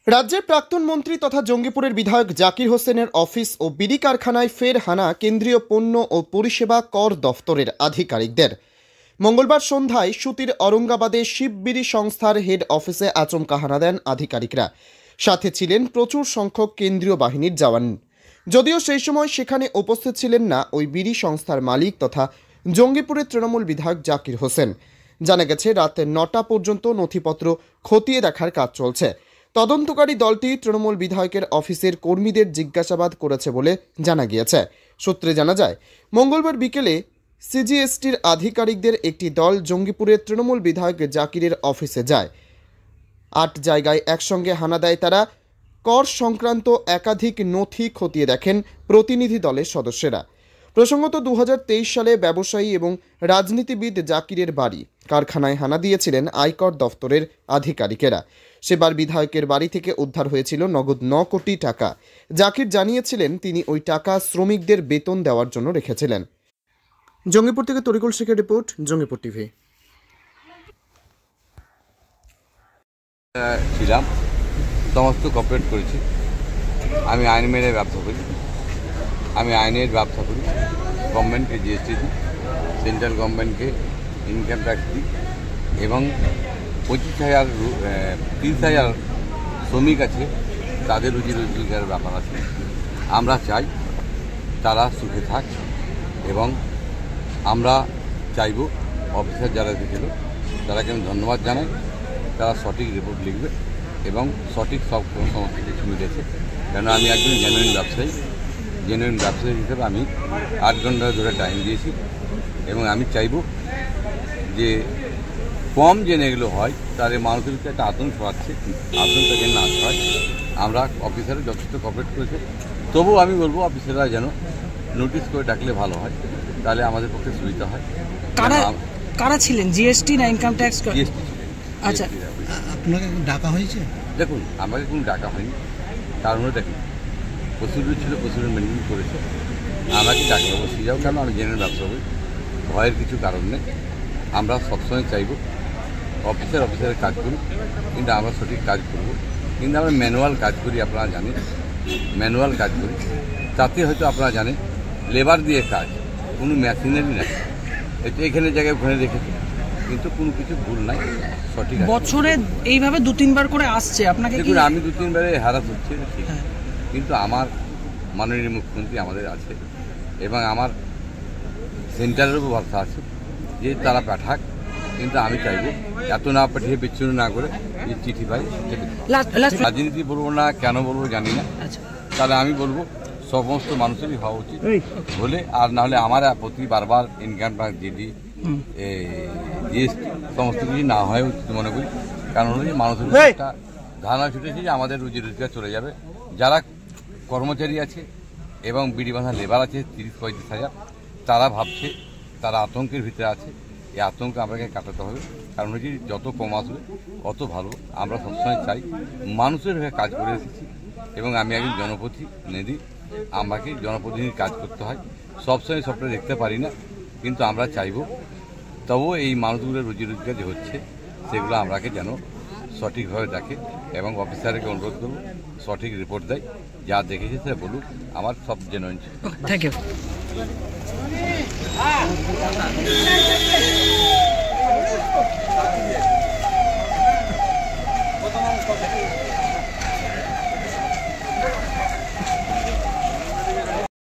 রাজ্যের প্রাক্তন মন্ত্রী তথা জঙ্গিপুরের বিধায়ক জাকির হোসেনের অফিস ও বিড়ি কারখানায় ফের হানা কেন্দ্রীয় পণ্য ও পরিষেবা কর দফতরের আধিকারিকদের। মঙ্গলবার সন্ধ্যায় সুতির औरंगाबादে শিববিড়ি সংস্থার হেড অফিসে আচমকা হানা দেন আধিকারিকরা। সাথে ছিলেন প্রচুর সংখ্যক কেন্দ্রীয় বাহিনীর জওয়ান। যদিও সেই সময় সেখানে উপস্থিত ছিলেন না ওই বিড়ি সংস্থার মালিক তথা জঙ্গিপুরের তৃণমূল বিধায়ক জাকির হোসেন। জানা গেছে রাত 9টা পর্যন্ত নথিপত্র খতিয়ে দেখার কাজ চলছে। তদন্তকারী দলটি তৃণমূল বিধায়কের অফিসের কর্মীদের জিজ্ঞাসাবাদ করেছে বলে জানা গিয়েছে। সূত্রে জানা যায়, মঙ্গলবার বিকেলে সিজিএসটির আধিকারিকদের একটি দল জঙ্গিপুরের তৃণমূল বিধায়ক জাকিরের অফিসে যায়। 8 জায়গায় একসঙ্গে হানা দেয় তারা। কর সংক্রান্ত একাধিক নথি খতিয়ে দেখেন প্রতিনিধি দলের সদস্যরা। প্রসঙ্গত 2023 সালে ব্যবসায়ী এবং রাজনীতিবিদ জাকিরের বাড়ি কারখানায় হানা দিয়েছিলেন আয়কর দফতরের আধিকারিকেরা। সেবার বিধায়কের বাড়ি থেকে উদ্ধার হয়েছিল নগদ 9 কোটি টাকা। জাকির জানিয়েছিলেন তিনি ওই টাকা শ্রমিকদের বেতন দেওয়ার জন্য রেখেছিলেন। জঙ্গিপুর থেকে তরিকুল শেখের রিপোর্ট, জঙ্গিপুর টিভি। ছিলাম, সমস্ত কপারেট করেছি। আমি আইন মেনে ব্যবসা করি, আমি আইনের ব্যবসা করি। গভর্নমেন্টকে জিএসটি দিই, সেন্ট্রাল গভর্নমেন্টকে ইনকাম ট্যাক্স দিই এবং 30,000 শ্রমিক আছে, তাদের রুজি রোজগারের ব্যাপার আছে। আমরা চাই তারা সুখে থাক এবং আমরা চাইব অফিসার যারা দিয়েছিল তারাকে আমি ধন্যবাদ জানাই। তারা সঠিক রিপোর্ট লিখবে এবং সঠিক সমস্ত কিছু মিলেছে। কেন আমি একজন জেনুইন ব্যবসায়ী হিসেবে আমি 8 ঘন্টা ধরে টাইম দিয়েছি এবং আমি চাইব যে কম জেনে এগুলো হয় তাহলে মানুষের একটা আতঙ্ক ছড়াচ্ছে, আতঙ্কটা যেন না হয়। আমরা অফিসাররা যথেষ্ট কোঅপারেট করেছে, তবুও আমি বলবো অফিসাররা যেন নোটিশ করে ডাকলে ভালো হয়, তাহলে আমাদের পক্ষে সুবিধা হয়। কারা ছিলেন? জিএসটি না ইনকাম ট্যাক্স? জিএসটি। আচ্ছা, আপনাকে ডাকা হয়েছে? দেখুন, আমাকে কোনো ডাকা হয়নি। কারণ দেখুন, প্রসিডিউর ছিল, প্রসিডিউর মেনটেন করেছে। আমাকে ডাকলে অবশ্যই যাও, কেন আমি জেনারেল ব্যবসা করি, ভয়ের কিছু কারণ নেই। আমরা সবসময় চাইব অফিসারের কাজ করি, কিন্তু আমরা সঠিক কাজ করব। কিন্তু আমরা ম্যানুয়াল কাজ করি, আপনারা জানেন, ম্যানুয়াল কাজ করি। তাতে হয়তো আপনারা জানেন লেবার দিয়ে কাজ, কোনো মেশিনারি নাই। এখানে জায়গায় ওখানে রেখেছি, কিন্তু কোনো কিছু ভুল নাই, সঠিক। বছরে এইভাবে 2-3 বার করে আসছে আপনাকে? দেখুন, আমি 2-3 বারে হ্যারাস হচ্ছে ঠিক, কিন্তু আমার মাননীয় মুখ্যমন্ত্রী আমাদের আছে এবং আমার সেন্টারের উপর ভরসা আছে যে তারা পাঠাক। কিন্তু আমি চাইব এত না পাঠিয়ে বিচ্ছিন্ন না করে যে চিঠি পাই। রাজনীতি বলবো না, কেন বলবো জানি না। তাহলে আমি বলবো সমস্ত মানুষেরই হওয়া উচিত হলে, আর না হলে আমার প্রতি বারবার ইনকাম ট্যাক্স, জিডি, জিএসটি সমস্ত কিছু না হয় উচিত মনে করি। কারণ হচ্ছে মানুষের একটা ধারণা ছুটেছে যে আমাদের রুজি রোজগার চলে যাবে। যারা কর্মচারী আছে এবং বিড়ি বাঁধা লেবার আছে 30-35 হাজার, তারা ভাবছে, তারা আতঙ্কের ভিতরে আছে। এই আতঙ্ক আমাকে কাটাতে হবে। কারণ হচ্ছে যত কম আসবে অত ভালো। আমরা সবসময় চাই, মানুষের হয়ে কাজ করে এসেছি এবং আমি একজন জনপ্রতিনিধি, আমাকে জনপ্রতিনিধির কাজ করতে হয়। সবসময় সবটা দেখতে পারি না, কিন্তু আমরা চাইব তবুও এই মানুষগুলোর রুজি রোজগার যে হচ্ছে সেগুলো আমরাকে যেন সঠিকভাবে দেখে এবং অফিসারকে অনুরোধ করব সঠিক রিপোর্ট দেয়, যা দেখেছে সেটা বলুক। আমার সব জেনুইন। Thank you.